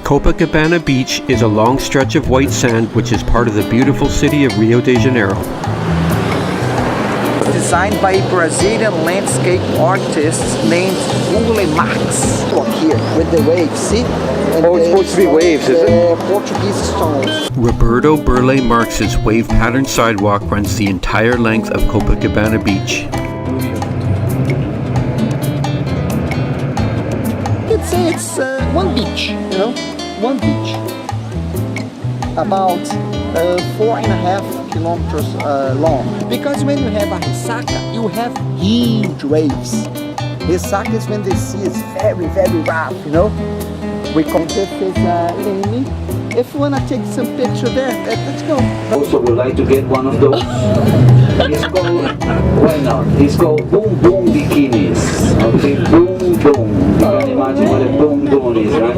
Copacabana Beach is a long stretch of white sand which is part of the beautiful city of Rio de Janeiro. Designed by a Brazilian landscape artist named Max. Look here with the waves, see? And it's supposed to be waves, is it? Portuguese stones. Roberto Burle Marx's wave-patterned sidewalk runs the entire length of Copacabana Beach. Let's say it's one beach, you know? One beach. About 4.5 kilometers long. Because when you have a ressaca, you have huge waves. Ressaca is when the sea is very, very rough, you know? We call this is Leni. If you want to take some picture there, let's go. Also would like to get one of those. It's called, why not? It's called Boom Boom Bikinis. Okay, Boom Boom. You can imagine what a Boom Boom is, right?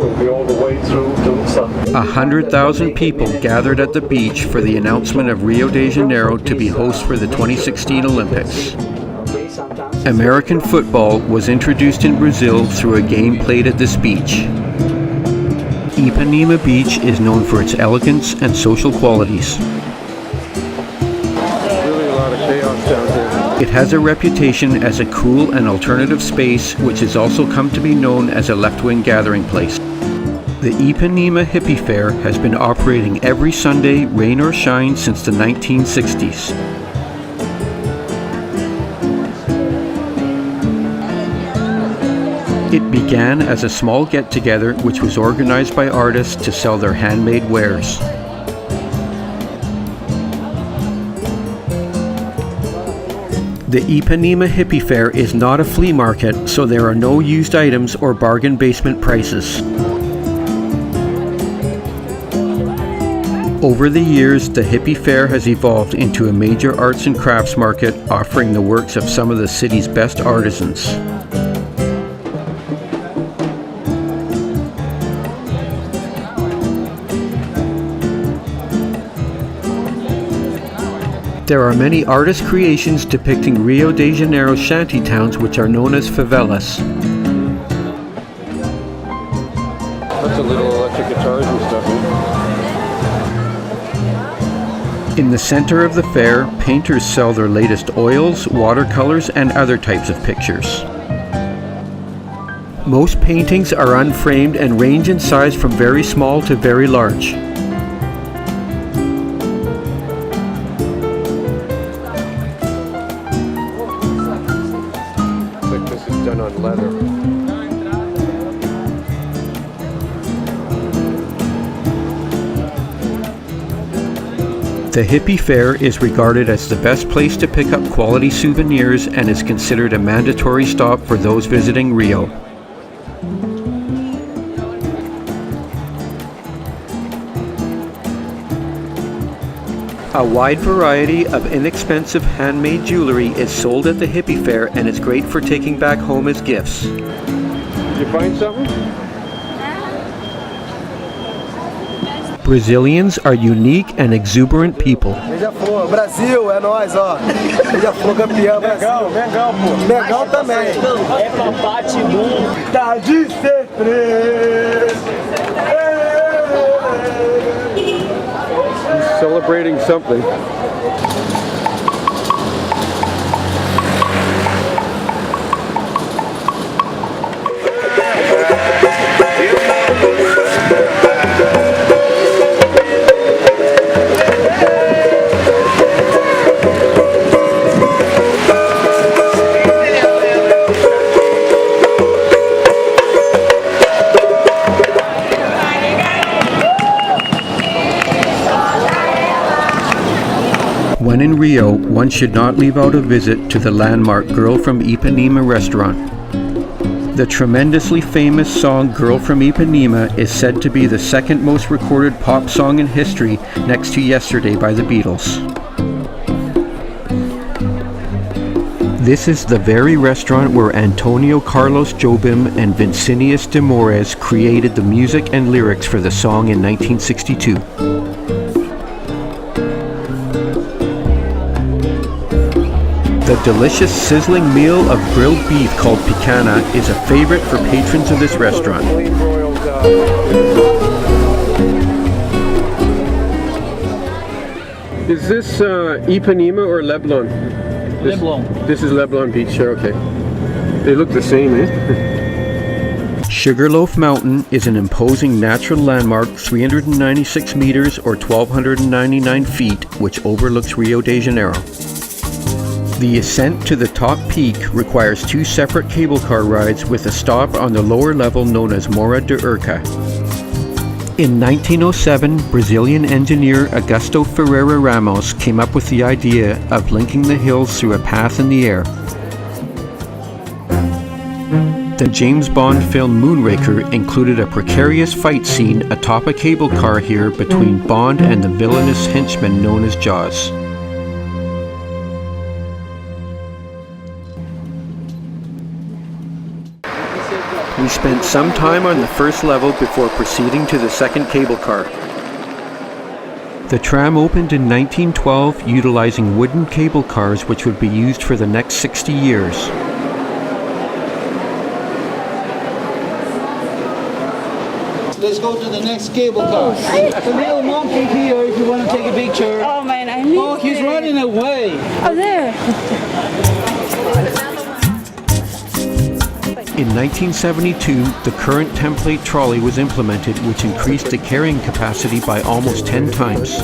will be all the way through to the sun. 100,000 people gathered at the beach for the announcement of Rio de Janeiro to be host for the 2016 Olympics. American football was introduced in Brazil through a game played at this beach. Ipanema Beach is known for its elegance and social qualities. Really a lot of chaos down here. It has a reputation as a cool and alternative space, which has also come to be known as a left-wing gathering place. The Ipanema Hippie Fair has been operating every Sunday, rain or shine, since the 1960s. It began as a small get-together which was organized by artists to sell their handmade wares. The Ipanema Hippie Fair is not a flea market, so there are no used items or bargain basement prices. Over the years, the Hippie Fair has evolved into a major arts and crafts market offering the works of some of the city's best artisans. There are many artist creations depicting Rio de Janeiro shanty towns which are known as favelas. That's a little electric guitars and stuff. In the center of the fair, painters sell their latest oils, watercolors, and other types of pictures. Most paintings are unframed and range in size from very small to very large. Done on leather. The Hippie Fair is regarded as the best place to pick up quality souvenirs and is considered a mandatory stop for those visiting Rio. A wide variety of inexpensive handmade jewelry is sold at the Hippie Fair, and it's great for taking back home as gifts. Did you find something? Brazilians are unique and exuberant people. Beija-flor, Brasil, é nóis, ó. Beija-flor campeão, Brasil. Mengão, pô. Mengão também. É papate bom. Tá de ser três. Celebrating something. When in Rio, one should not leave out a visit to the landmark Girl from Ipanema restaurant. The tremendously famous song Girl from Ipanema is said to be the second most recorded pop song in history, next to Yesterday by the Beatles. This is the very restaurant where Antonio Carlos Jobim and Vincinius de Moraes created the music and lyrics for the song in 1962. The delicious sizzling meal of grilled beef called picana is a favorite for patrons of this restaurant. Is this Ipanema or Leblon? Leblon. This is Leblon Beach, sure, okay. They look the same, eh? Sugarloaf Mountain is an imposing natural landmark 396 meters or 1,299 feet which overlooks Rio de Janeiro. The ascent to the top peak requires two separate cable car rides with a stop on the lower level known as Morra de Urca. In 1907, Brazilian engineer Augusto Ferreira Ramos came up with the idea of linking the hills through a path in the air. The James Bond film Moonraker included a precarious fight scene atop a cable car here between Bond and the villainous henchman known as Jaws. We spent some time on the first level before proceeding to the second cable car. The tram opened in 1912 utilizing wooden cable cars which would be used for the next 60 years. Let's go to the next cable car. There's a little monkey here if you want to take a picture. Oh man, I need Oh, he's running away. Oh, there. In 1972, the current template trolley was implemented, which increased the carrying capacity by almost 10 times.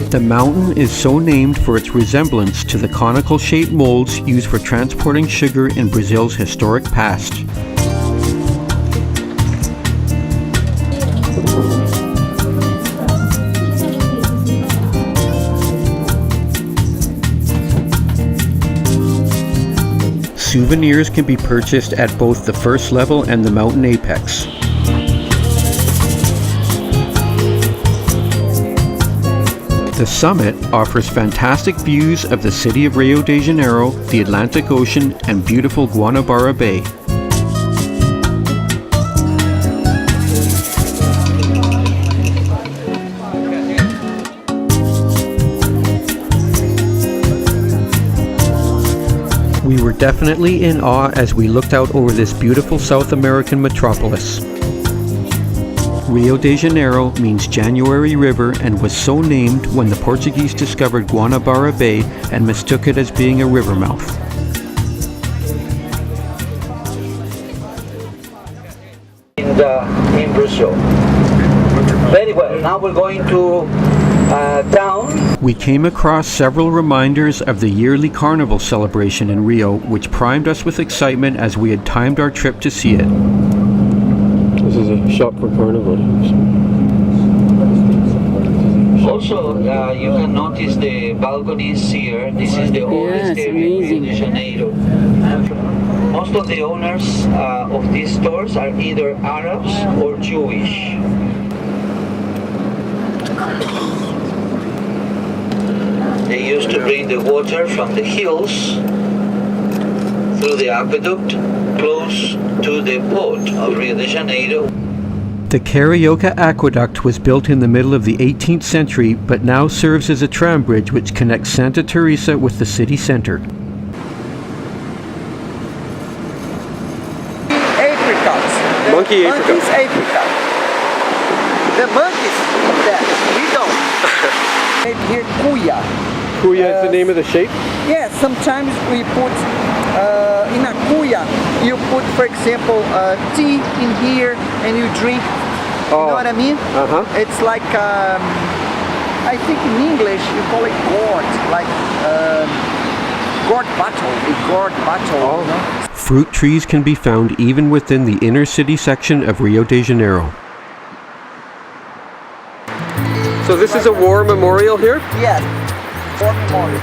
The mountain is so named for its resemblance to the conical-shaped molds used for transporting sugar in Brazil's historic past. Souvenirs can be purchased at both the first level and the mountain apex. The summit offers fantastic views of the city of Rio de Janeiro, the Atlantic Ocean, and beautiful Guanabara Bay. We were definitely in awe as we looked out over this beautiful South American metropolis. Rio de Janeiro means January River and was so named when the Portuguese discovered Guanabara Bay and mistook it as being a river mouth. In Brazil. Very well. Now we're going to town. We came across several reminders of the yearly carnival celebration in Rio, which primed us with excitement as we had timed our trip to see it. This is a shop for carnival. Also, you can notice the balconies here. This is the oldest area in Rio de Janeiro. Most of the owners of these stores are either Arabs or Jewish. They used to bring the water from the hills through the aqueduct close to the port of Rio de Janeiro. The Carioca Aqueduct was built in the middle of the 18th century, but now serves as a tram bridge which connects Santa Teresa with the city center. Apricots. Monkey Monkeys apricot. The monkeys eat that. We don't. Here, cuya. Kuya is the name of the shape? Yeah, sometimes we put in a cuya, you put, for example, tea in here and you drink. You know what I mean? Uh-huh. It's like, I think in English you call it gourd, like gourd bottle, a gourd bottle. You know? Fruit trees can be found even within the inner city section of Rio de Janeiro. So this is a war memorial here? Yes, war memorial.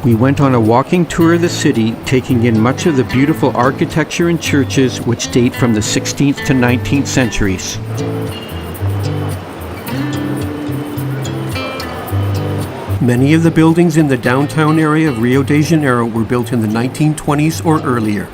We went on a walking tour of the city, taking in much of the beautiful architecture and churches which date from the 16th to 19th centuries. Many of the buildings in the downtown area of Rio de Janeiro were built in the 1920s or earlier.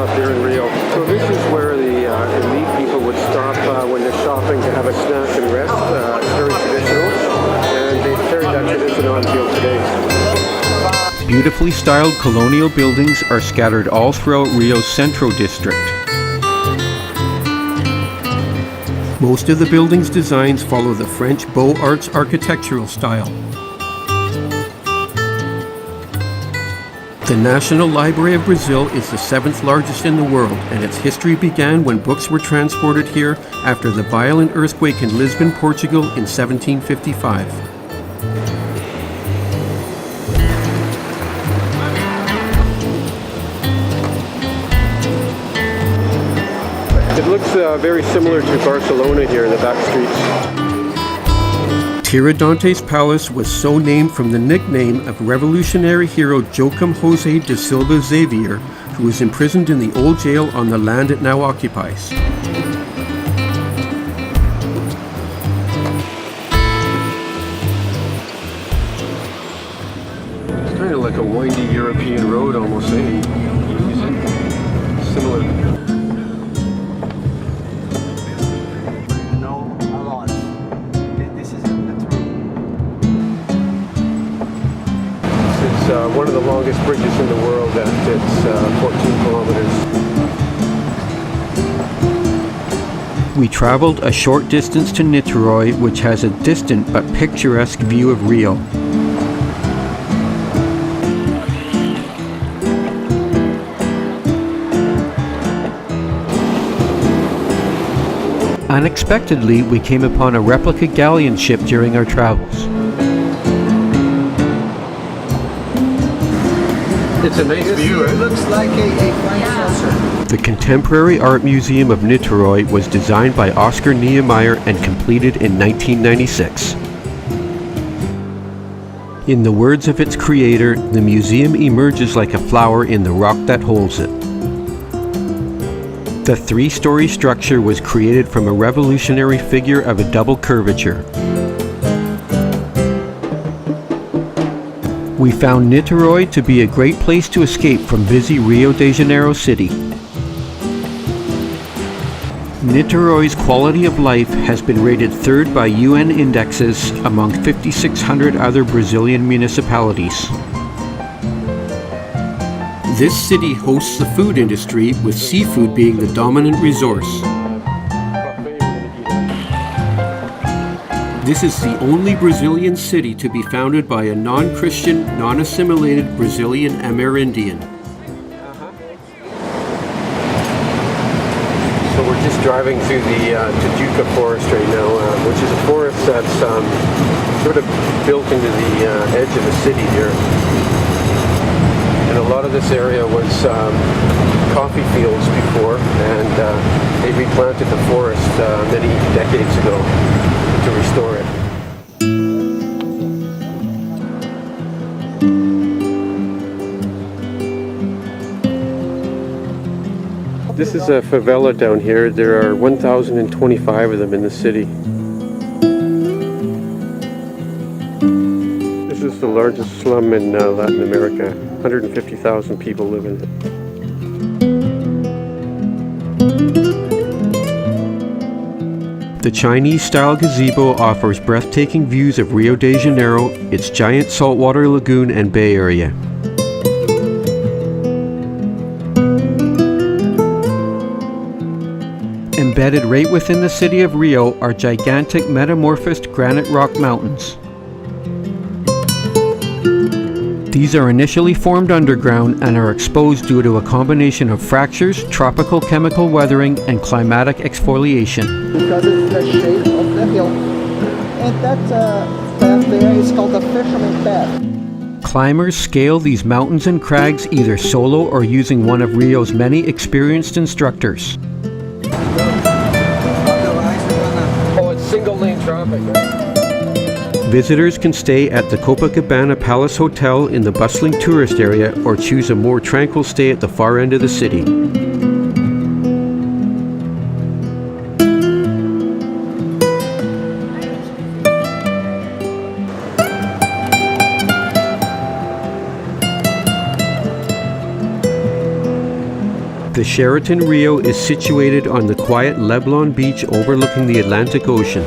stuff here in Rio. So this is where the elite people would stop when they're shopping to have a snack and rest. It's very traditional, and they've carried that tradition on until today. Beautifully styled colonial buildings are scattered all throughout Rio's Centro district. Most of the building's designs follow the French Beaux Arts architectural style. The National Library of Brazil is the 7th largest in the world, and its history began when books were transported here after the violent earthquake in Lisbon, Portugal in 1755. It looks very similar to Barcelona here in the back streets. Tiradentes Palace was so named from the nickname of revolutionary hero Joaquim José de Silva Xavier, who was imprisoned in the old jail on the land it now occupies. It's kind of like a windy European road almost, eh? Similar. One of the longest bridges in the world, and it's 14 kilometers. We traveled a short distance to Niterio, which has a distant but picturesque view of Rio. Unexpectedly, we came upon a replica galleon ship during our travels. It's a nice view, It looks like a flying saucer. The Contemporary Art Museum of Niterio was designed by Oscar Niemeyer and completed in 1996. In the words of its creator, the museum emerges like a flower in the rock that holds it. The 3-story structure was created from a revolutionary figure of a double curvature. We found Niterio to be a great place to escape from busy Rio de Janeiro city. Niterio's quality of life has been rated 3rd by UN indexes among 5,600 other Brazilian municipalities. This city hosts the food industry, with seafood being the dominant resource. This is the only Brazilian city to be founded by a non-Christian, non-assimilated Brazilian Amerindian. So we're just driving through the Tijuca forest right now, which is a forest that's sort of built into the edge of the city here. And a lot of this area was coffee fields before, and they replanted the forest many decades ago to restore it. This is a favela down here. There are 1,025 of them in the city. This is the largest slum in Latin America. 150,000 people live in it. The Chinese-style gazebo offers breathtaking views of Rio de Janeiro, its giant saltwater lagoon and bay area. Embedded right within the city of Rio are gigantic metamorphosed granite rock mountains. These are initially formed underground and are exposed due to a combination of fractures, tropical chemical weathering, and climatic exfoliation. Because it's the shape of the hill. And that path there is called the fisherman path. Climbers scale these mountains and crags either solo or using one of Rio's many experienced instructors. Oh, it's single-lane traffic, right? Visitors can stay at the Copacabana Palace Hotel in the bustling tourist area or choose a more tranquil stay at the far end of the city. The Sheraton Rio is situated on the quiet Leblon beach overlooking the Atlantic Ocean.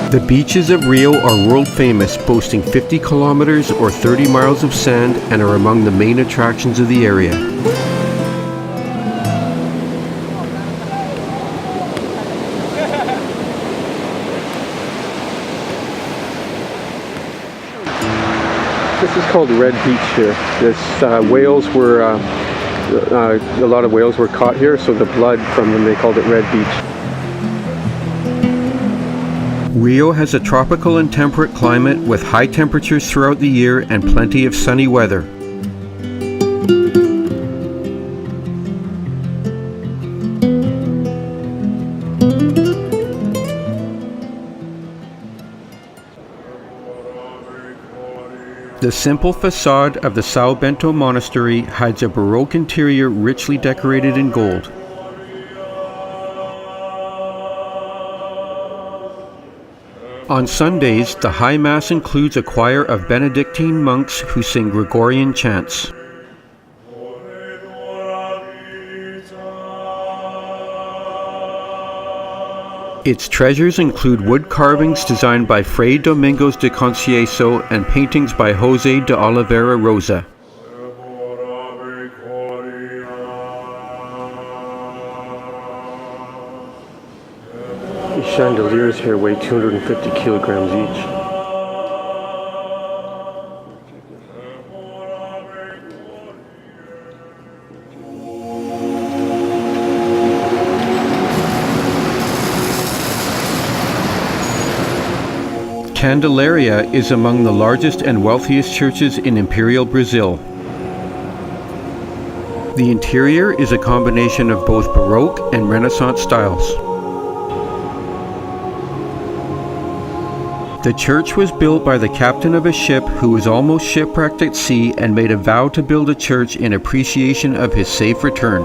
The beaches of Rio are world famous, boasting 50 kilometers or 30 miles of sand, and are among the main attractions of the area. This is called Red Beach here. Whales were, a lot of whales were caught here, so the blood from them, they called it Red Beach. Rio has a tropical and temperate climate with high temperatures throughout the year and plenty of sunny weather. The simple facade of the São Bento Monastery hides a Baroque interior richly decorated in gold. On Sundays, the High Mass includes a choir of Benedictine monks who sing Gregorian chants. Its treasures include wood carvings designed by Fray Domingos de Conceição and paintings by José de Oliveira Rosa. These chandeliers here weigh 250 kilograms each. Candelaria is among the largest and wealthiest churches in Imperial Brazil. The interior is a combination of both Baroque and Renaissance styles. The church was built by the captain of a ship who was almost shipwrecked at sea and made a vow to build a church in appreciation of his safe return.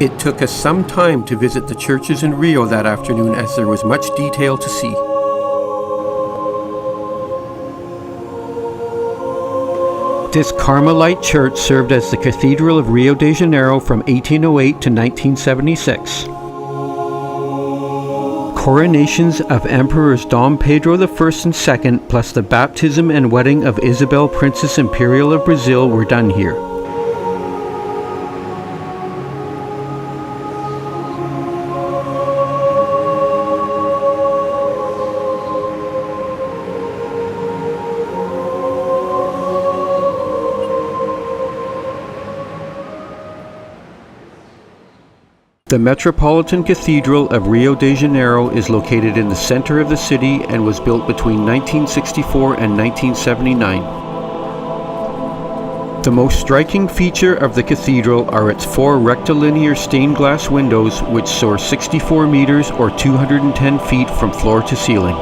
It took us some time to visit the churches in Rio that afternoon as there was much detail to see. This Carmelite church served as the Cathedral of Rio de Janeiro from 1808 to 1976. Coronations of Emperors Dom Pedro I and II, plus the baptism and wedding of Isabel, Princess Imperial of Brazil, were done here. The Metropolitan Cathedral of Rio de Janeiro is located in the center of the city and was built between 1964 and 1979. The most striking feature of the cathedral are its 4 rectilinear stained glass windows which soar 64 meters or 210 feet from floor to ceiling.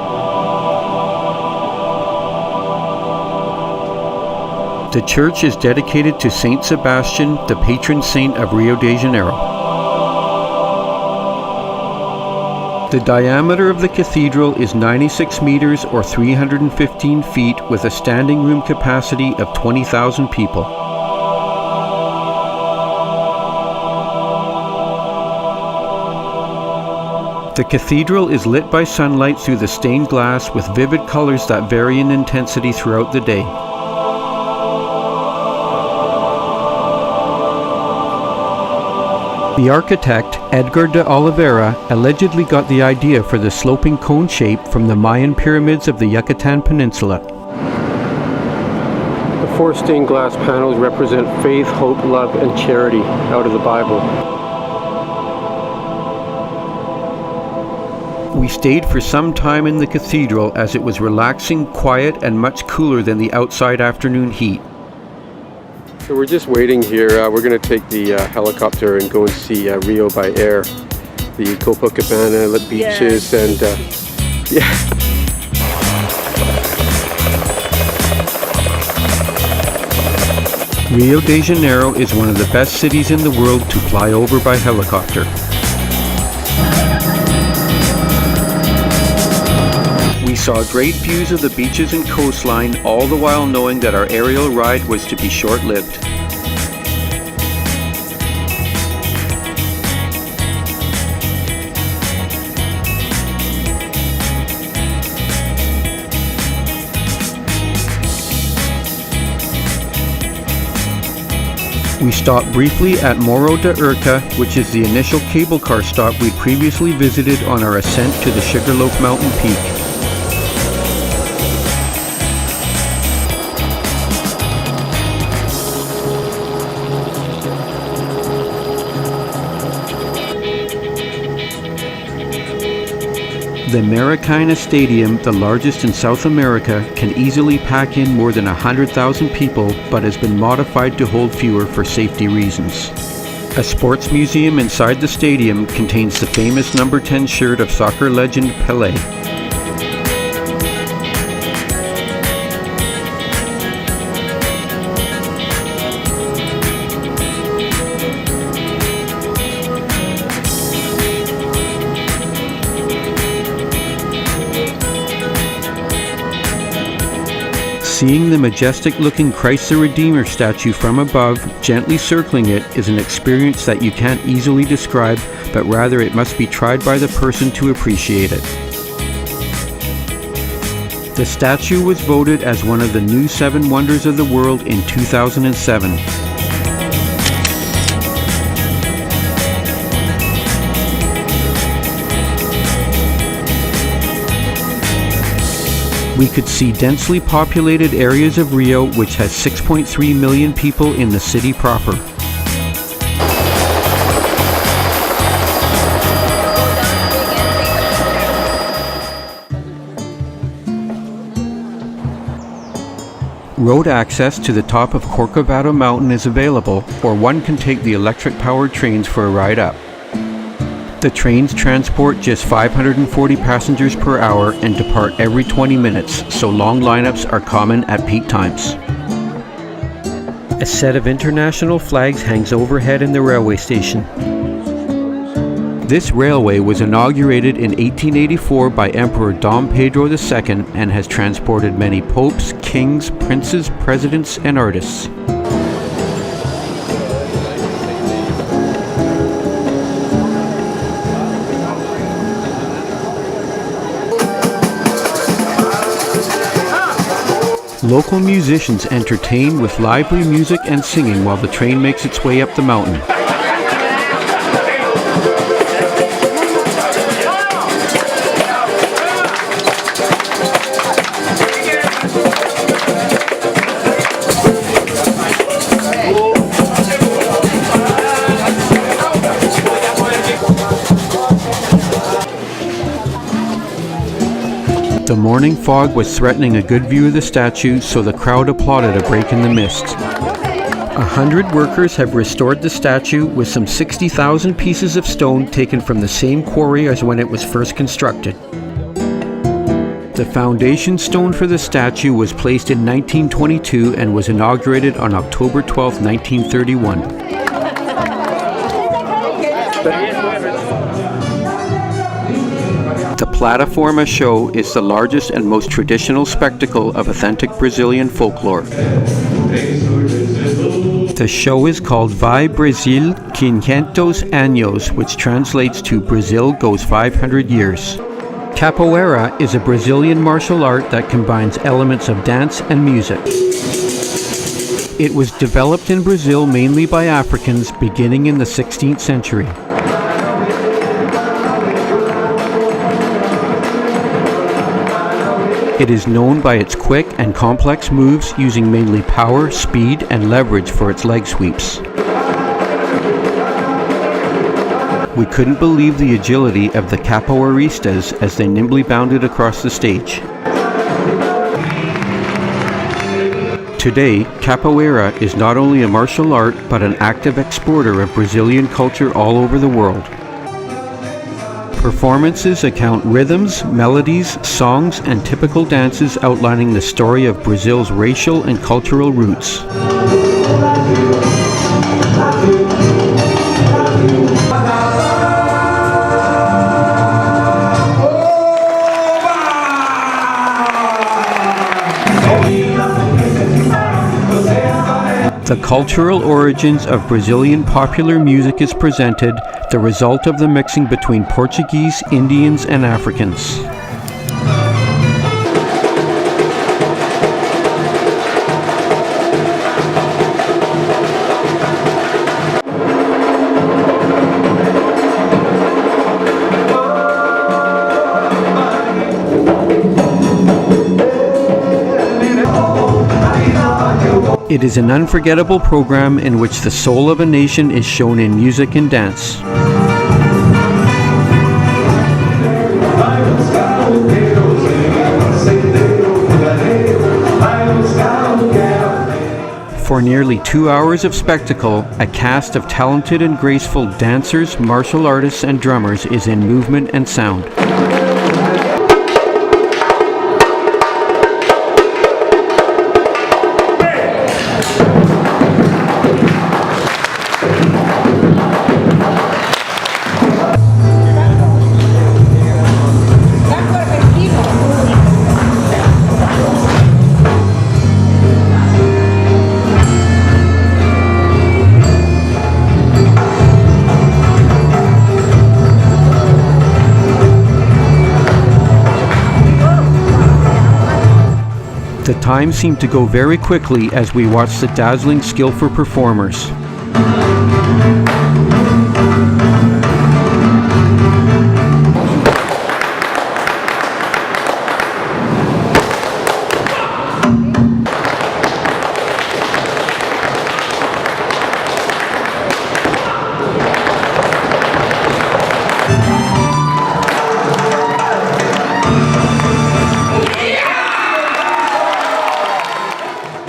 The church is dedicated to Saint Sebastian, the patron saint of Rio de Janeiro. The diameter of the cathedral is 96 meters or 315 feet with a standing room capacity of 20,000 people. The cathedral is lit by sunlight through the stained glass with vivid colors that vary in intensity throughout the day. The architect, Edgar de Oliveira, allegedly got the idea for the sloping cone shape from the Mayan pyramids of the Yucatan Peninsula. The 4 stained glass panels represent faith, hope, love, and charity out of the Bible. We stayed for some time in the cathedral as it was relaxing, quiet, and much cooler than the outside afternoon heat. So we're just waiting here. We're going to take the helicopter and go and see Rio by air. The Copacabana beaches and yeah. Rio de Janeiro is one of the best cities in the world to fly over by helicopter. saw great views of the beaches and coastline, all the while knowing that our aerial ride was to be short-lived. We stopped briefly at Morro de Urca, which is the initial cable car stop we previously visited on our ascent to the Sugarloaf Mountain peak. The Maracana Stadium, the largest in South America, can easily pack in more than 100,000 people, but has been modified to hold fewer for safety reasons. A sports museum inside the stadium contains the famous number 10 shirt of soccer legend Pelé. Seeing the majestic-looking Christ the Redeemer statue from above, gently circling it, is an experience that you can't easily describe, but rather it must be tried by the person to appreciate it. The statue was voted as one of the new 7 wonders of the world in 2007. We could see densely populated areas of Rio, which has 6.3 million people in the city proper. Road access to the top of Corcovado Mountain is available, or one can take the electric-powered trains for a ride up. The trains transport just 540 passengers per hour and depart every 20 minutes, so long lineups are common at peak times. A set of international flags hangs overhead in the railway station. This railway was inaugurated in 1884 by Emperor Dom Pedro II and has transported many popes, kings, princes, presidents, and artists. Local musicians entertain with lively music and singing while the train makes its way up the mountain. The morning fog was threatening a good view of the statue, so the crowd applauded a break in the mist. 100 workers have restored the statue with some 60,000 pieces of stone taken from the same quarry as when it was first constructed. The foundation stone for the statue was placed in 1922 and was inaugurated on October 12, 1931. The Plataforma show is the largest and most traditional spectacle of authentic Brazilian folklore. The show is called Vai Brasil 500 anos, which translates to Brazil goes 500 years. Capoeira is a Brazilian martial art that combines elements of dance and music. It was developed in Brazil mainly by Africans beginning in the 16th century. It is known by its quick and complex moves using mainly power, speed, and leverage for its leg sweeps. We couldn't believe the agility of the capoeiristas as they nimbly bounded across the stage. Today, capoeira is not only a martial art but an active exporter of Brazilian culture all over the world. Performances account rhythms, melodies, songs, and typical dances outlining the story of Brazil's racial and cultural roots. The cultural origins of Brazilian popular music is presented, the result of the mixing between Portuguese, Indians, and Africans. It is an unforgettable program in which the soul of a nation is shown in music and dance. For nearly 2 hours of spectacle, a cast of talented and graceful dancers, martial artists, and drummers is in movement and sound. The time seemed to go very quickly as we watched the dazzling, skillful performers.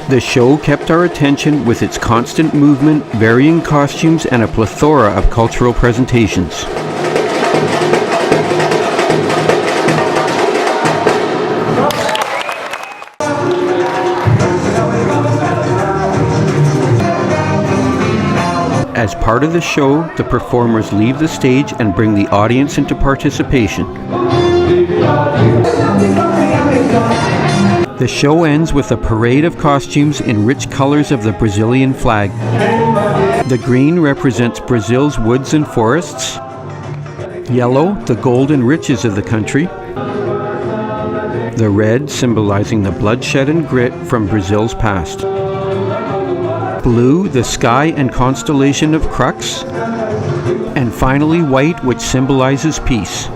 The show kept our attention with its constant movement, varying costumes, and a plethora of cultural presentations. As part of the show, the performers leave the stage and bring the audience into participation. The show ends with a parade of costumes in rich colors of the Brazilian flag. The green represents Brazil's woods and forests. Yellow, the gold and riches of the country. The red, symbolizing the bloodshed and grit from Brazil's past. Blue, the sky and constellation of Crux. And finally white, which symbolizes peace.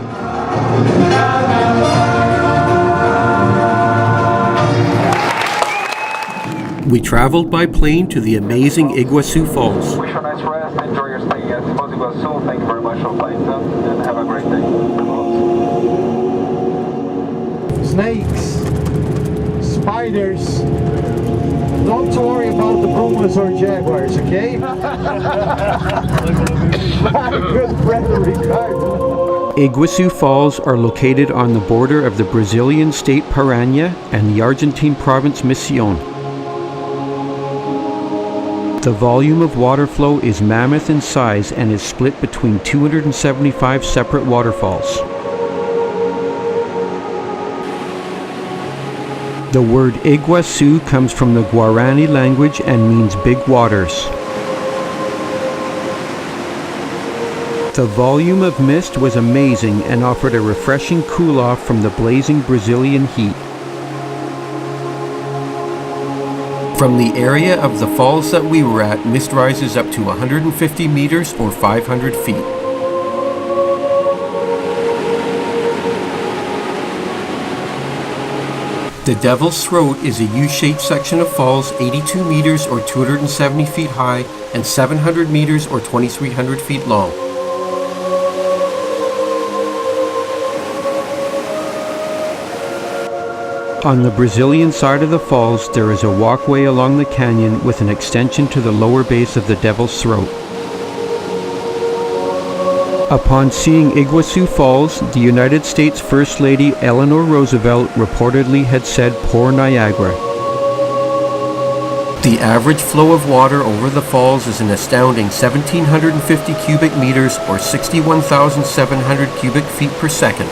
We traveled by plane to the amazing Iguassu Falls. Wish you a nice rest. Enjoy your stay at Iguassu. Thank you very much for flying them and have a great day. Snakes, spiders. Don't worry about the pumas or jaguars, okay? My good friend Ricardo. Iguassu Falls are located on the border of the Brazilian state Paraná and the Argentine province Misiones. The volume of water flow is mammoth in size and is split between 275 separate waterfalls. The word Iguassu comes from the Guarani language and means big waters. The volume of mist was amazing and offered a refreshing cool-off from the blazing Brazilian heat. From the area of the falls that we were at, mist rises up to 150 meters or 500 feet. The Devil's Throat is a U-shaped section of falls 82 meters or 270 feet high and 700 meters or 2,300 feet long. On the Brazilian side of the falls, there is a walkway along the canyon with an extension to the lower base of the Devil's Throat. Upon seeing Iguassu Falls, the United States First Lady Eleanor Roosevelt reportedly had said, "Poor Niagara." The average flow of water over the falls is an astounding 1,750 cubic meters or 61,700 cubic feet per second.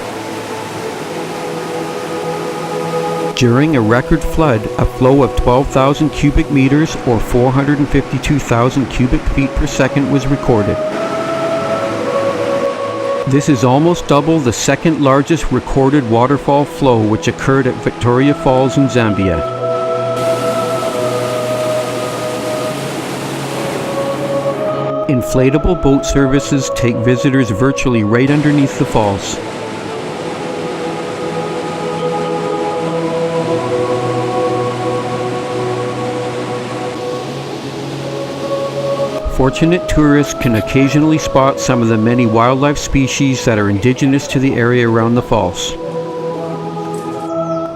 During a record flood, a flow of 12,000 cubic meters or 452,000 cubic feet per second was recorded. This is almost double the second largest recorded waterfall flow, which occurred at Victoria Falls in Zambia. Inflatable boat services take visitors virtually right underneath the falls. Fortunate tourists can occasionally spot some of the many wildlife species that are indigenous to the area around the falls.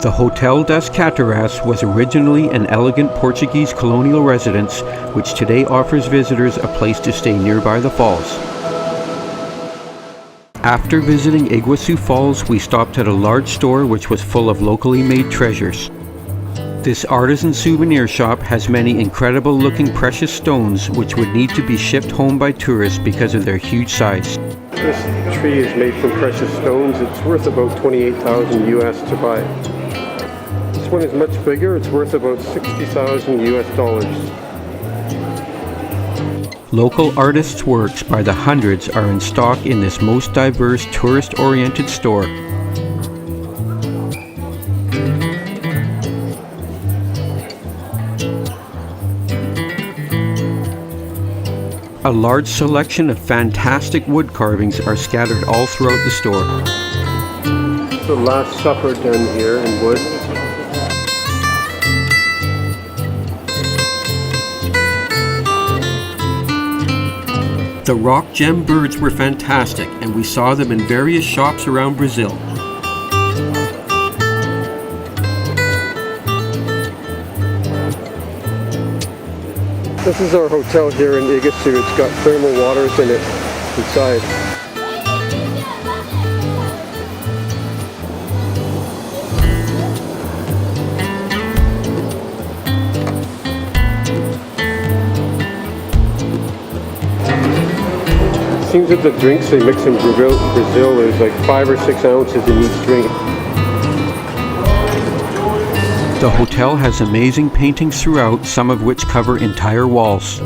The Hotel das Cataratas was originally an elegant Portuguese colonial residence, which today offers visitors a place to stay nearby the falls. After visiting Iguassu Falls, we stopped at a large store which was full of locally made treasures. This artisan souvenir shop has many incredible looking precious stones which would need to be shipped home by tourists because of their huge size. This tree is made from precious stones. It's worth about 28,000 US to buy it. This one is much bigger. It's worth about 60,000 US dollars. Local artists' works by the hundreds are in stock in this most diverse tourist-oriented store. A large selection of fantastic wood carvings are scattered all throughout the store. The Last Supper done here in wood. The rock gem birds were fantastic, and we saw them in various shops around Brazil. This is our hotel here in Iguassu. It's got thermal waters in it inside. It seems that the drinks they mix in Brazil is like 5 or 6 ounces in each drink. The hotel has amazing paintings throughout, some of which cover entire walls.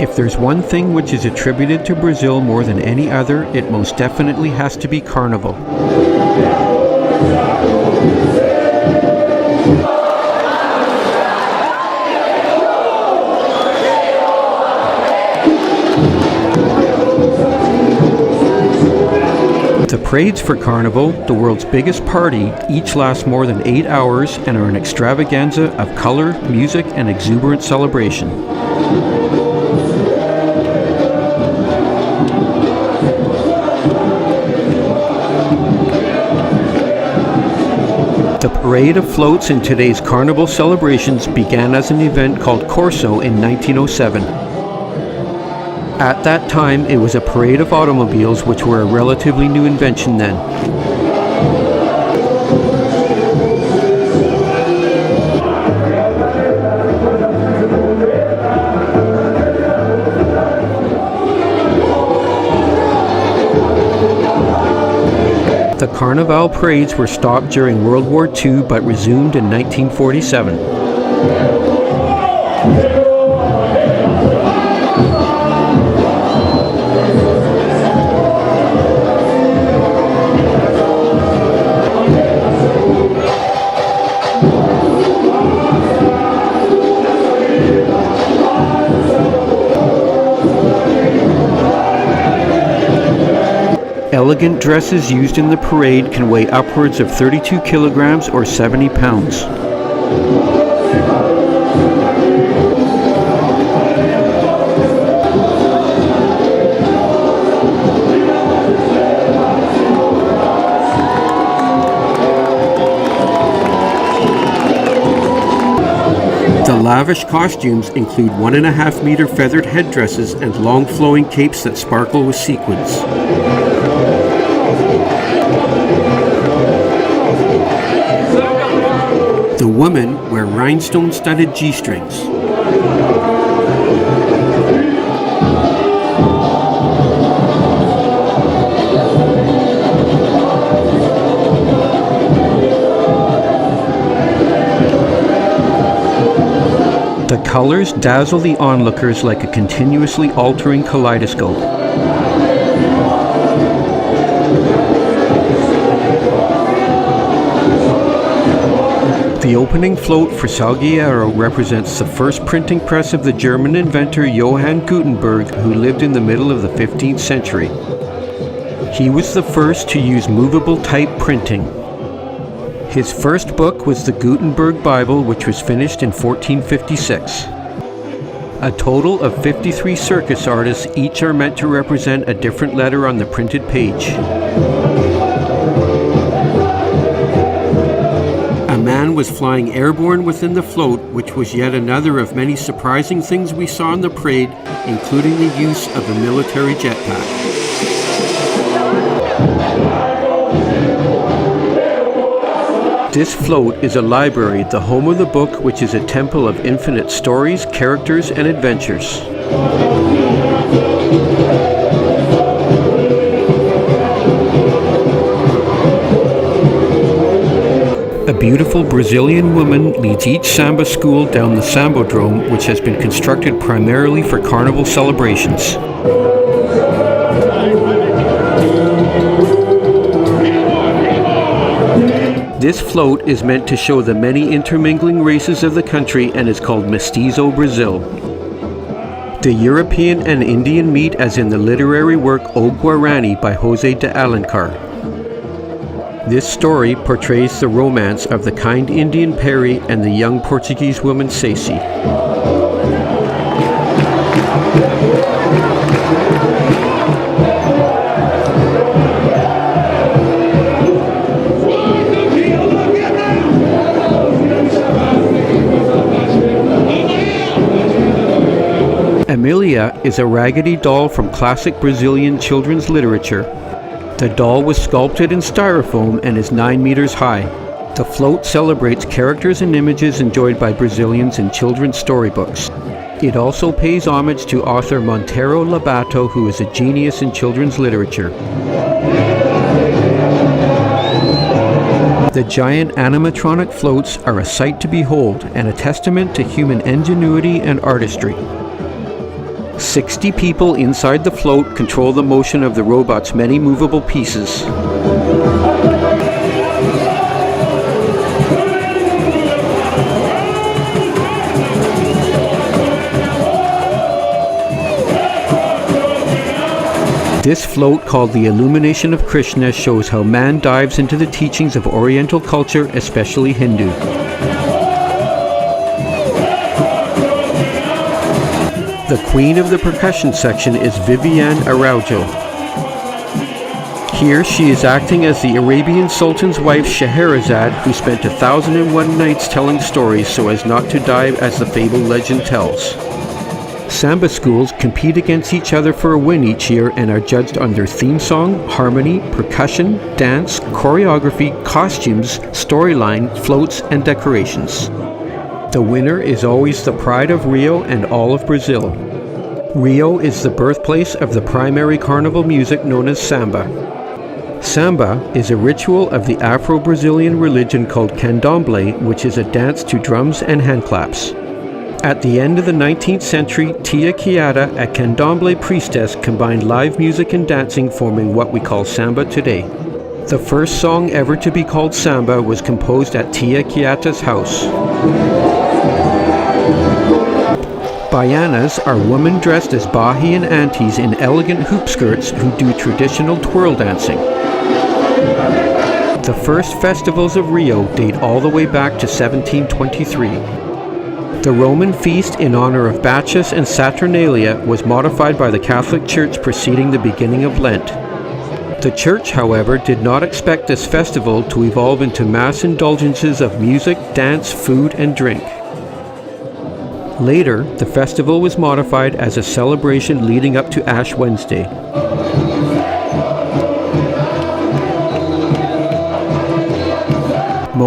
If there's one thing which is attributed to Brazil more than any other, it most definitely has to be Carnival. The parades for Carnival, the world's biggest party, each last more than 8 hours and are an extravaganza of color, music, and exuberant celebration. The parade of floats in today's carnival celebrations began as an event called Corso in 1907. At that time, it was a parade of automobiles, which were a relatively new invention then. The Carnival parades were stopped during World War II but resumed in 1947. Elegant dresses used in the parade can weigh upwards of 32 kilograms or 70 pounds. The lavish costumes include 1.5-meter feathered headdresses and long flowing capes that sparkle with sequins. The women wear rhinestone-studded G-strings. The colors dazzle the onlookers like a continuously altering kaleidoscope. The opening float for Salgueiro represents the first printing press of the German inventor Johann Gutenberg, who lived in the middle of the 15th century. He was the first to use movable type printing. His first book was the Gutenberg Bible, which was finished in 1456. A total of 53 circus artists, each are meant to represent a different letter on the printed page. A man was flying airborne within the float, which was yet another of many surprising things we saw in the parade, including the use of a military jetpack. This float is a library, the home of the book, which is a temple of infinite stories, characters, and adventures. A beautiful Brazilian woman leads each samba school down the Sambodrome, which has been constructed primarily for carnival celebrations. This float is meant to show the many intermingling races of the country and is called Mestizo Brazil. The European and Indian meet as in the literary work O Guarani by José de Alencar. This story portrays the romance of the kind Indian Peri and the young Portuguese woman Saci. Amelia is a raggedy doll from classic Brazilian children's literature. The doll was sculpted in styrofoam and is 9 meters high. The float celebrates characters and images enjoyed by Brazilians in children's storybooks. It also pays homage to author Monteiro Lobato, who is a genius in children's literature. The giant animatronic floats are a sight to behold and a testament to human ingenuity and artistry. 60 people inside the float control the motion of the robot's many movable pieces. This float, called the Illumination of Krishna, shows how man dives into the teachings of Oriental culture, especially Hindu. The queen of the percussion section is Viviane Araujo. Here she is acting as the Arabian Sultan's wife Scheherazade, who spent 1,001 nights telling stories so as not to die, as the fable legend tells. Samba schools compete against each other for a win each year and are judged on their theme song, harmony, percussion, dance, choreography, costumes, storyline, floats, and decorations. The winner is always the pride of Rio and all of Brazil. Rio is the birthplace of the primary carnival music known as samba. Samba is a ritual of the Afro-Brazilian religion called candomblé, which is a dance to drums and handclaps. At the end of the 19th century, Tia Quieta, a candomblé priestess, combined live music and dancing, forming what we call samba today. The first song ever to be called samba was composed at Tia Quieta's house. Baianas are women dressed as Bahian aunties in elegant hoop skirts who do traditional twirl dancing. The first festivals of Rio date all the way back to 1723. The Roman feast in honor of Bacchus and Saturnalia was modified by the Catholic Church preceding the beginning of Lent. The Church, however, did not expect this festival to evolve into mass indulgences of music, dance, food, and drink. Later, the festival was modified as a celebration leading up to Ash Wednesday.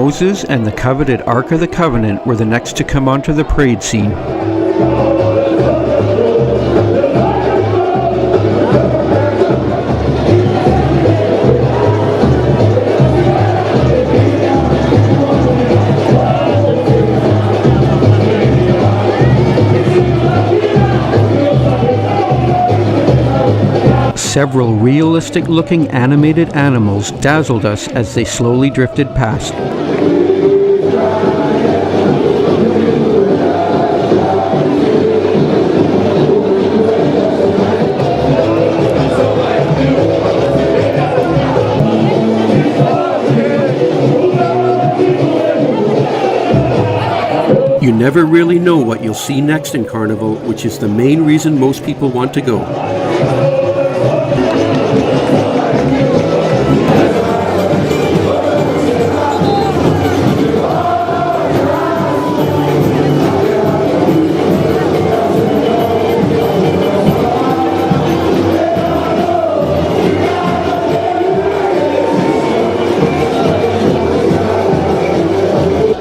Moses and the coveted Ark of the Covenant were the next to come onto the parade scene. Several realistic-looking animated animals dazzled us as they slowly drifted past. You never really know what you'll see next in Carnival, which is the main reason most people want to go.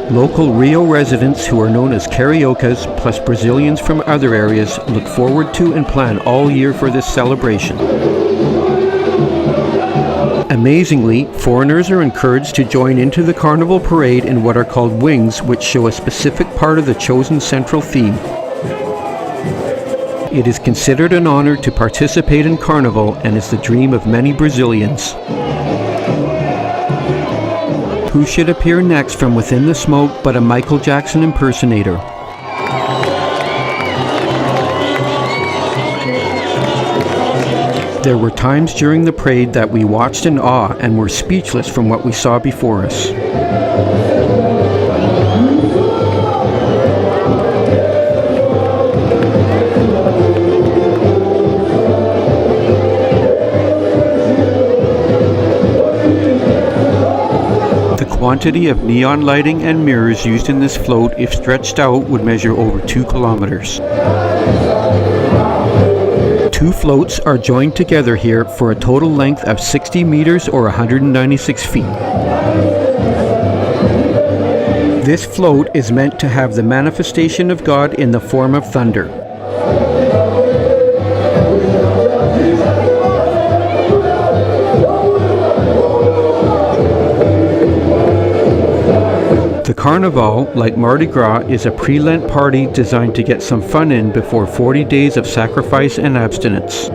Local Rio residents who are known as cariocas, plus Brazilians from other areas, look forward to and plan all year for this celebration. Amazingly, foreigners are encouraged to join into the Carnival parade in what are called wings, which show a specific part of the chosen central theme. It is considered an honor to participate in Carnival and is the dream of many Brazilians. Who should appear next from within the smoke but a Michael Jackson impersonator? There were times during the parade that we watched in awe and were speechless from what we saw before us. The quantity of neon lighting and mirrors used in this float, if stretched out, would measure over 2 kilometers. 2 floats are joined together here for a total length of 60 meters or 196 feet. This float is meant to have the manifestation of God in the form of thunder. The Carnival, like Mardi Gras, is a pre-Lent party designed to get some fun in before 40 days of sacrifice and abstinence.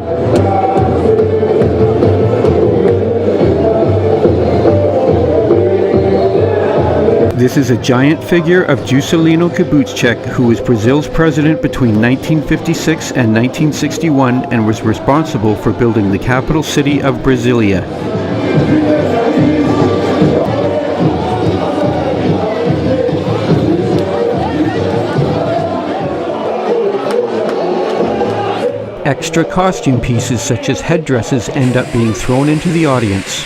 This is a giant figure of Juscelino Kubitschek, who was Brazil's president between 1956 and 1961 and was responsible for building the capital city of Brasilia. Extra costume pieces such as headdresses end up being thrown into the audience.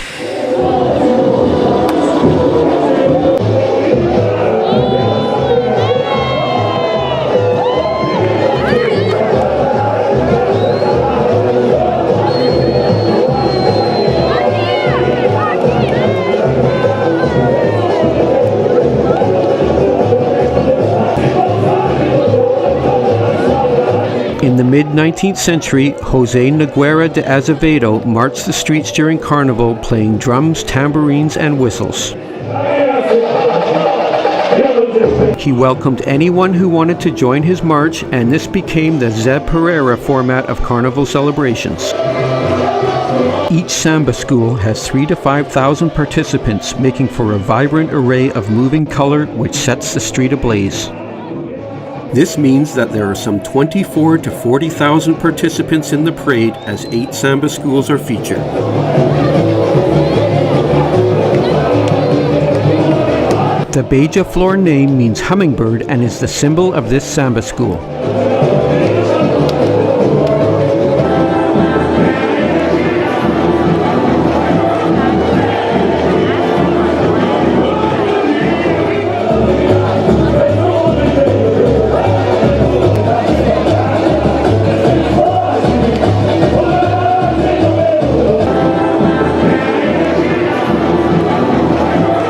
In the mid-19th century, José Nogueira de Azevedo marched the streets during Carnival playing drums, tambourines, and whistles. He welcomed anyone who wanted to join his march, and this became the Zé Pereira format of Carnival celebrations. Each samba school has 3,000 to 5,000 participants, making for a vibrant array of moving color which sets the street ablaze. This means that there are some 24,000 to 40,000 participants in the parade as 8 samba schools are featured. The Beija-Flor name means hummingbird and is the symbol of this samba school.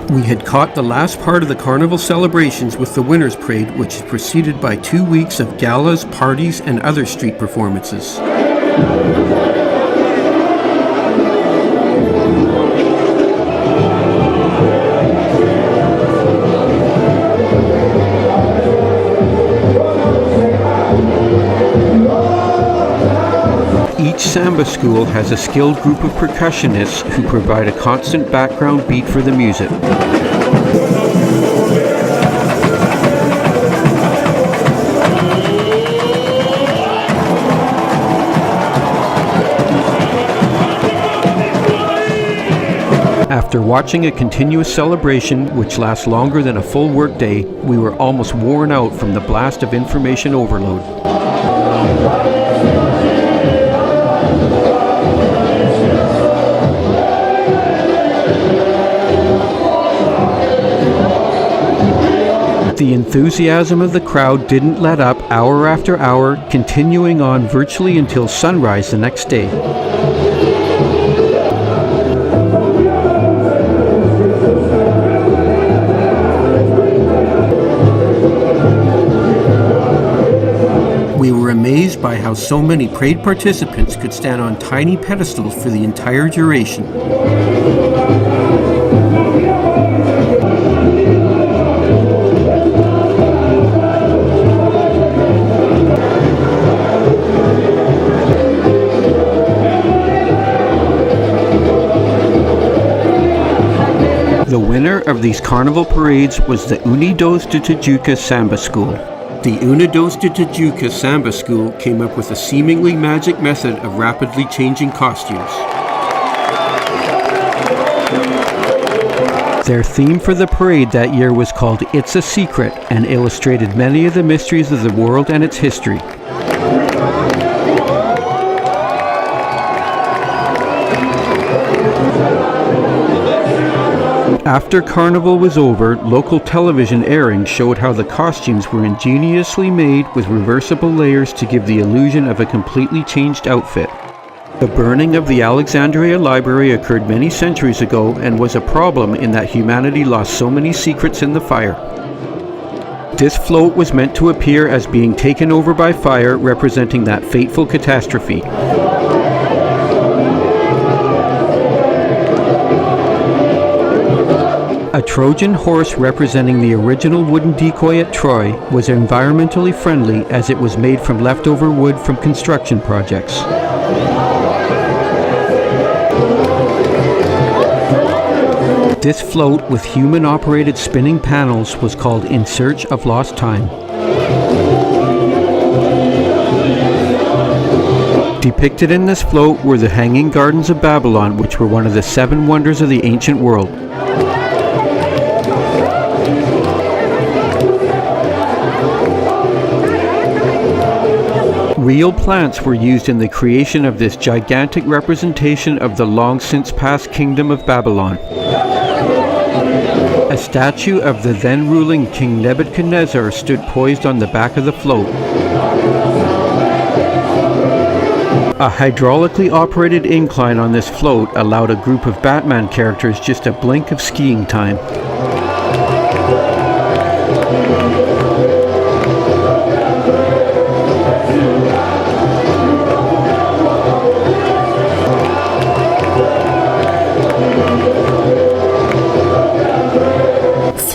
We had caught the last part of the carnival celebrations with the Winners Parade, which is preceded by 2 weeks of galas, parties, and other street performances. Each samba school has a skilled group of percussionists who provide a constant background beat for the music. After watching a continuous celebration, which lasts longer than a full workday, we were almost worn out from the blast of information overload. The enthusiasm of the crowd didn't let up hour after hour, continuing on virtually until sunrise the next day. We were amazed by how so many parade participants could stand on tiny pedestals for the entire duration. The winner of these carnival parades was the Unidos de Tijuca Samba School. The Unidos de Tijuca Samba School came up with a seemingly magic method of rapidly changing costumes. Their theme for the parade that year was called It's a Secret and illustrated many of the mysteries of the world and its history. After Carnival was over, local television airings showed how the costumes were ingeniously made with reversible layers to give the illusion of a completely changed outfit. The burning of the Alexandria Library occurred many centuries ago and was a problem in that humanity lost so many secrets in the fire. This float was meant to appear as being taken over by fire, representing that fateful catastrophe. A Trojan horse representing the original wooden decoy at Troy was environmentally friendly as it was made from leftover wood from construction projects. This float with human-operated spinning panels was called In Search of Lost Time. Depicted in this float were the Hanging Gardens of Babylon, which were one of the 7 wonders of the ancient world. Real plants were used in the creation of this gigantic representation of the long since past kingdom of Babylon. A statue of the then ruling King Nebuchadnezzar stood poised on the back of the float. A hydraulically operated incline on this float allowed a group of Batman characters just a blink of skiing time.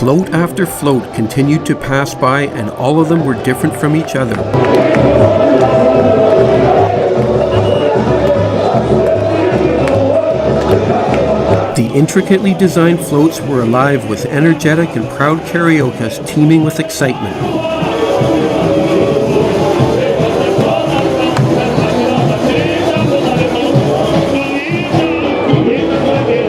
Float after float continued to pass by, and all of them were different from each other. The intricately designed floats were alive with energetic and proud karaokas teeming with excitement.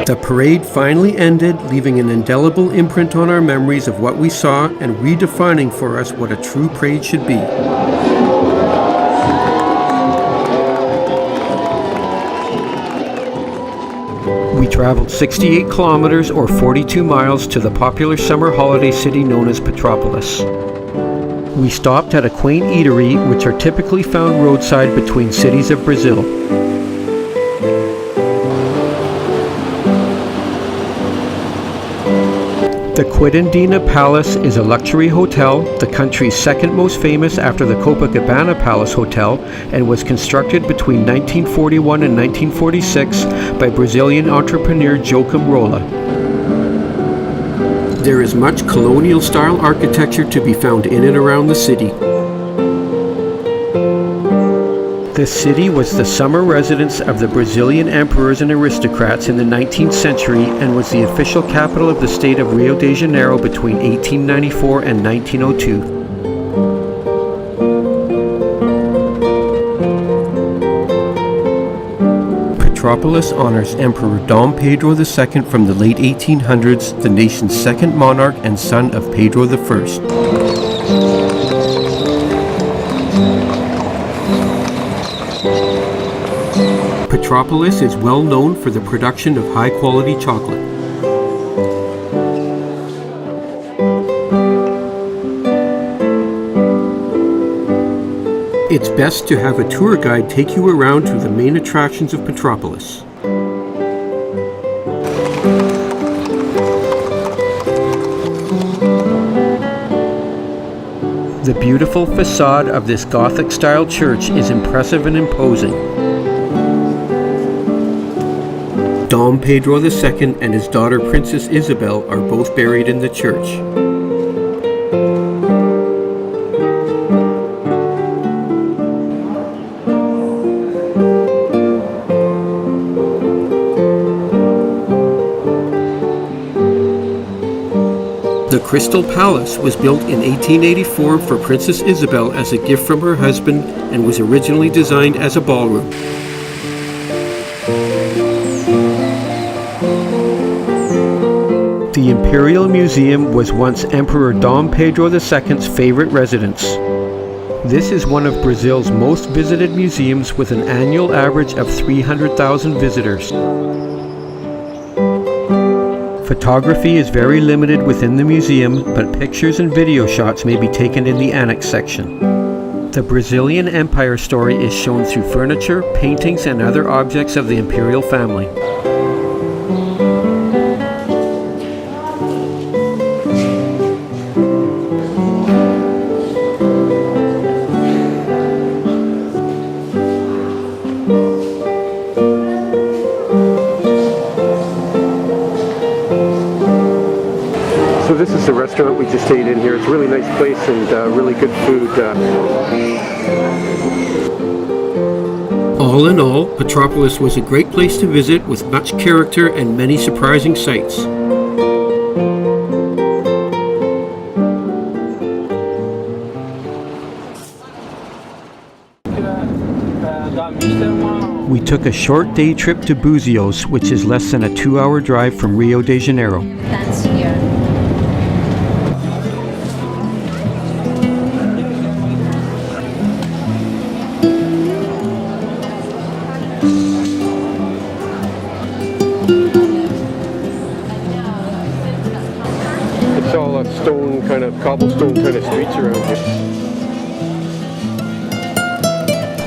The parade finally ended, leaving an indelible imprint on our memories of what we saw and redefining for us what a true parade should be. We traveled 68 kilometers or 42 miles to the popular summer holiday city known as Petropolis. We stopped at a quaint eatery, which are typically found roadside between cities of Brazil. The Quitandina Palace is a luxury hotel, the country's second most famous after the Copacabana Palace Hotel, and was constructed between 1941 and 1946 by Brazilian entrepreneur Joaquim Rolla. There is much colonial style architecture to be found in and around the city. The city was the summer residence of the Brazilian emperors and aristocrats in the 19th century and was the official capital of the state of Rio de Janeiro between 1894 and 1902. Petropolis honors Emperor Dom Pedro II from the late 1800s, the nation's second monarch and son of Pedro I. Petropolis is well known for the production of high-quality chocolate. It's best to have a tour guide take you around to the main attractions of Petropolis. The beautiful facade of this Gothic-style church is impressive and imposing. Dom Pedro II and his daughter Princess Isabel are both buried in the church. The Crystal Palace was built in 1884 for Princess Isabel as a gift from her husband and was originally designed as a ballroom. The Imperial Museum was once Emperor Dom Pedro II's favorite residence. This is one of Brazil's most visited museums with an annual average of 300,000 visitors. Photography is very limited within the museum, but pictures and video shots may be taken in the annex section. The Brazilian Empire story is shown through furniture, paintings, and other objects of the imperial family. So this is the restaurant we just ate in here. It's a really nice place and really good food. All in all, Petropolis was a great place to visit with much character and many surprising sights. We took a short day trip to Buzios, which is less than a 2-hour drive from Rio de Janeiro. That's here. It's all stone, kind of cobblestone kind of streets around here.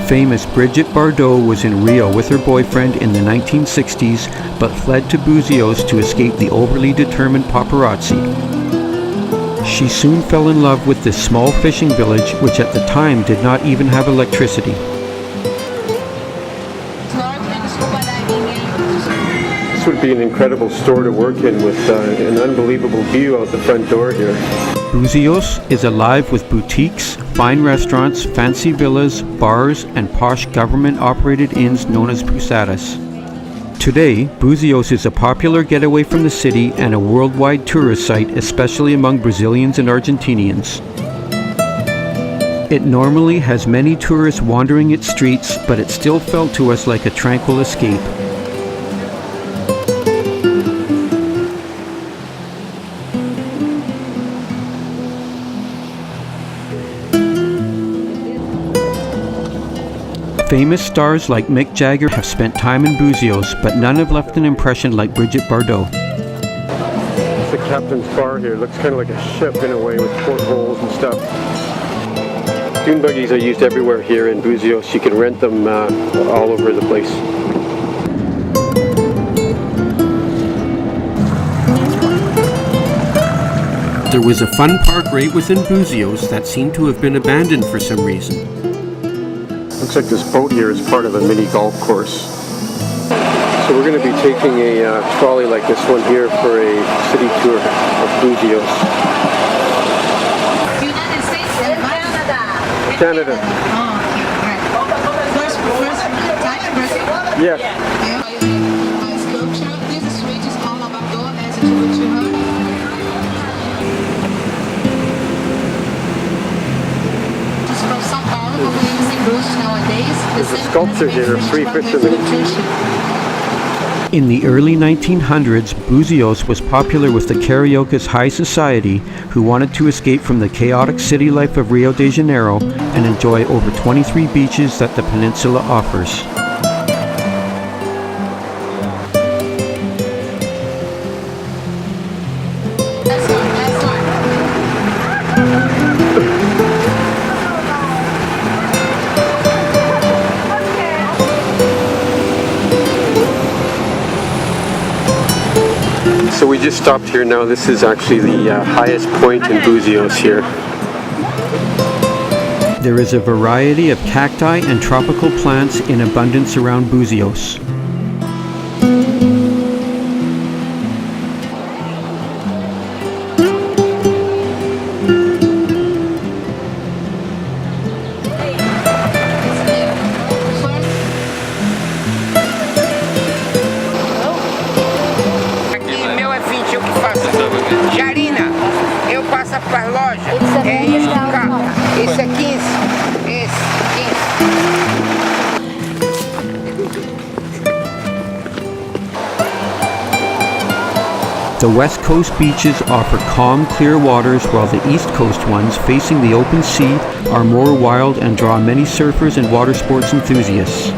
Famous Brigitte Bardot was in Rio with her boyfriend in the 1960s, but fled to Buzios to escape the overly determined paparazzi. She soon fell in love with this small fishing village, which at the time did not even have electricity. This would be an incredible store to work in with an unbelievable view out the front door here. Buzios is alive with boutiques, fine restaurants, fancy villas, bars, and posh government-operated inns known as pousadas. Today, Buzios is a popular getaway from the city and a worldwide tourist site, especially among Brazilians and Argentinians. It normally has many tourists wandering its streets, but it still felt to us like a tranquil escape. Famous stars like Mick Jagger have spent time in Buzios, but none have left an impression like Brigitte Bardot. It's the captain's bar here. It looks kind of like a ship in a way with portholes and stuff. Dune buggies are used everywhere here in Buzios. You can rent them all over the place. There was a fun park right within Buzios that seemed to have been abandoned for some reason. Looks like this boat here is part of a mini golf course. So we're going to be taking a trolley like this one here for a city tour of Buzios. United States and Canada. Canada. Oh, okay, right. First time Brazil? Yeah. My sculpture. This street is called Salvador as a tribute to her. It's from São Paulo, who lives in Bruges nowadays. There's a sculpture here of three fishermen. In the early 1900s, Buzios was popular with the Carioca's high society who wanted to escape from the chaotic city life of Rio de Janeiro and enjoy over 23 beaches that the peninsula offers. So we just stopped here now. This is actually the highest point in Buzios here. There is a variety of cacti and tropical plants in abundance around Buzios. para as lojas. É isso, carro. Esse é 15. Esse, 15. The West Coast beaches offer calm, clear waters, while the East Coast ones, facing the open sea, are more wild and draw many surfers and water sports enthusiasts.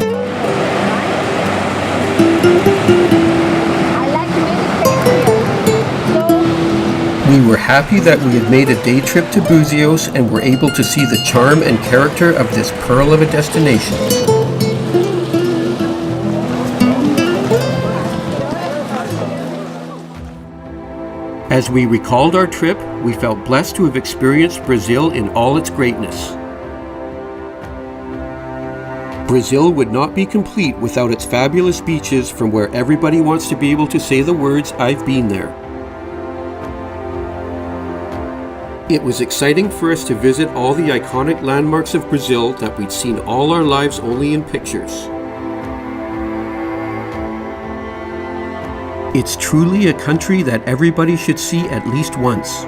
We were happy that we had made a day trip to Buzios and were able to see the charm and character of this pearl of a destination. As we recalled our trip, we felt blessed to have experienced Brazil in all its greatness. Brazil would not be complete without its fabulous beaches from where everybody wants to be able to say the words, "I've been there." It was exciting for us to visit all the iconic landmarks of Brazil that we'd seen all our lives only in pictures. It's truly a country that everybody should see at least once.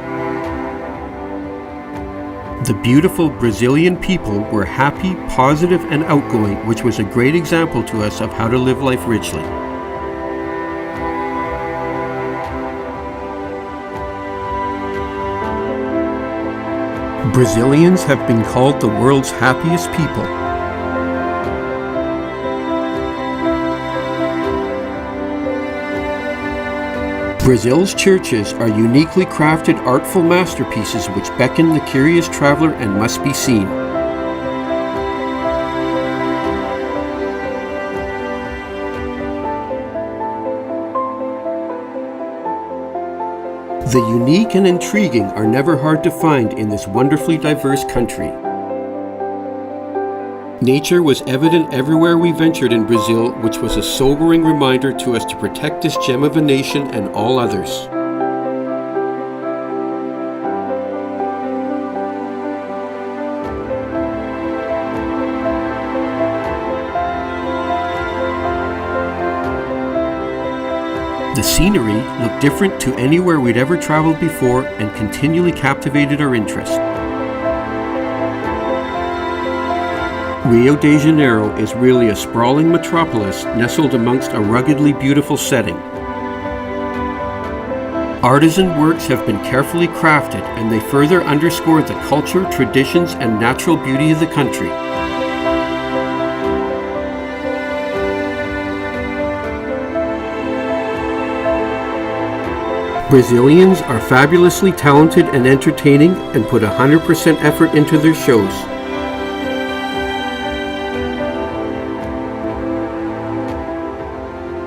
The beautiful Brazilian people were happy, positive, and outgoing, which was a great example to us of how to live life richly. Brazilians have been called the world's happiest people. Brazil's churches are uniquely crafted artful masterpieces which beckon the curious traveler and must be seen. The unique and intriguing are never hard to find in this wonderfully diverse country. Nature was evident everywhere we ventured in Brazil, which was a sobering reminder to us to protect this gem of a nation and all others. The scenery looked different to anywhere we'd ever traveled before and continually captivated our interest. Rio de Janeiro is really a sprawling metropolis nestled amongst a ruggedly beautiful setting. Artisan works have been carefully crafted and they further underscore the culture, traditions, and natural beauty of the country. Brazilians are fabulously talented and entertaining and put 100% effort into their shows.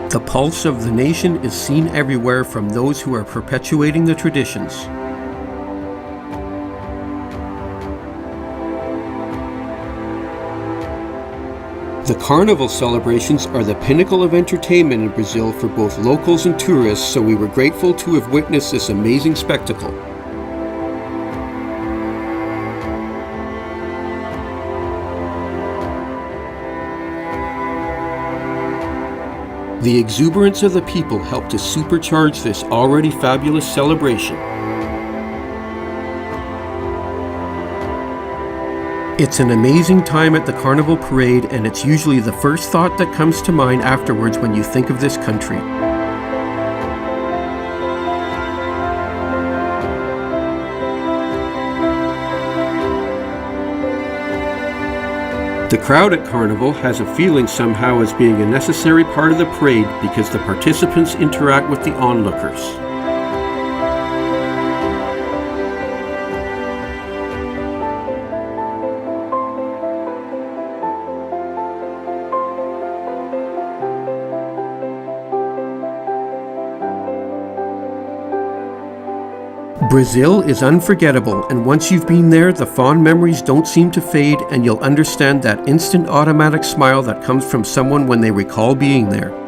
The pulse of the nation is seen everywhere from those who are perpetuating the traditions. The Carnival celebrations are the pinnacle of entertainment in Brazil for both locals and tourists, so we were grateful to have witnessed this amazing spectacle. The exuberance of the people helped to supercharge this already fabulous celebration. It's an amazing time at the Carnival Parade, and it's usually the first thought that comes to mind afterwards when you think of this country. The crowd at Carnival has a feeling somehow as being a necessary part of the parade because the participants interact with the onlookers. Brazil is unforgettable, and once you've been there, the fond memories don't seem to fade, and you'll understand that instant automatic smile that comes from someone when they recall being there.